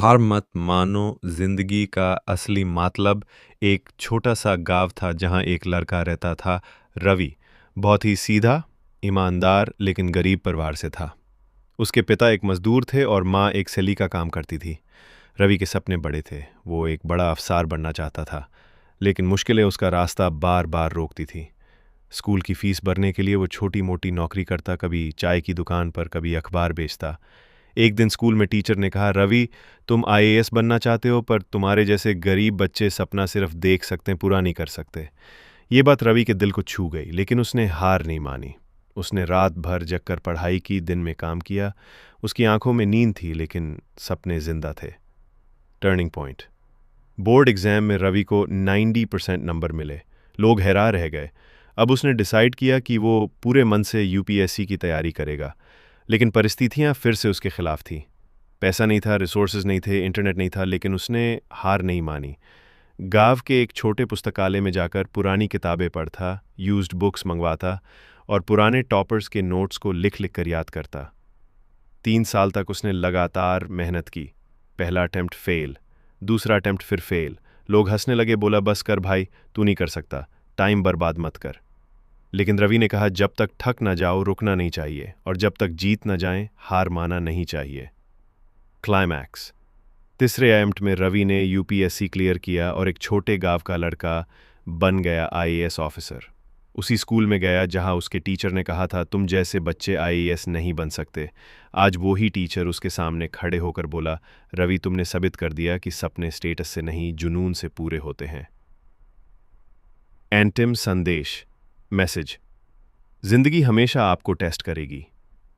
हार मत मानो जिंदगी का असली मतलब एक छोटा सा गांव था जहां एक लड़का रहता था। रवि बहुत ही सीधा, ईमानदार लेकिन गरीब परिवार से था। उसके पिता एक मजदूर थे और माँ एक सेली का काम करती थी। रवि के सपने बड़े थे, वो एक बड़ा अफसर बनना चाहता था, लेकिन मुश्किलें उसका रास्ता बार बार रोकती थी। स्कूल की फीस भरने के लिए वो छोटी मोटी नौकरी करता, कभी चाय की दुकान पर, कभी अखबार बेचता। एक दिन स्कूल में टीचर ने कहा, रवि, तुम आईएएस बनना चाहते हो, पर तुम्हारे जैसे गरीब बच्चे सपना सिर्फ देख सकते हैं, पूरा नहीं कर सकते। ये बात रवि के दिल को छू गई, लेकिन उसने हार नहीं मानी। उसने रात भर जगकर पढ़ाई की, दिन में काम किया। उसकी आंखों में नींद थी, लेकिन सपने जिंदा थे। Turning point. बोर्ड एग्जाम में रवि को 90% नंबर मिले। लोग हैरान रह गए। अब उसने डिसाइड किया कि वो पूरे मन से यूपीएससी की तैयारी करेगा। लेकिन परिस्थितियां फिर से उसके खिलाफ थी। पैसा नहीं था, रिसोर्सेज नहीं थे, इंटरनेट नहीं था, लेकिन उसने हार नहीं मानी। गांव के एक छोटे पुस्तकालय में जाकर पुरानी किताबें पढ़ता, यूज्ड बुक्स मंगवाता और पुराने टॉपर्स के नोट्स को लिख लिख कर याद करता। 3 साल तक उसने लगातार मेहनत की। पहला अटेम्प्ट फेल, दूसरा अटेम्प्ट फिर फेल। लोग हंसने लगे, बोला, बस कर भाई, तू नहीं कर सकता, टाइम बर्बाद मत कर। लेकिन रवि ने कहा, जब तक थक ना जाओ रुकना नहीं चाहिए, और जब तक जीत न जाए हार माना नहीं चाहिए। क्लाइमैक्स। तीसरे अटेम्प्ट में रवि ने यूपीएससी क्लियर किया और एक छोटे गांव का लड़का बन गया आईएएस ऑफिसर। उसी स्कूल में गया जहां उसके टीचर ने कहा था, तुम जैसे बच्चे आईएएस नहीं बन सकते। आज वो ही टीचर उसके सामने खड़े होकर बोला, रवि, तुमने साबित कर दिया कि सपने स्टेटस से नहीं, जुनून से पूरे होते हैं। एंटिम संदेश। मैसेज। जिंदगी हमेशा आपको टेस्ट करेगी,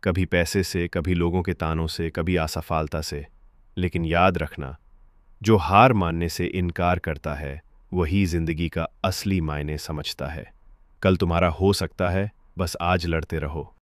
कभी पैसे से, कभी लोगों के तानों से, कभी असफलता से। लेकिन याद रखना, जो हार मानने से इनकार करता है वही जिंदगी का असली मायने समझता है। कल तुम्हारा हो सकता है, बस आज लड़ते रहो।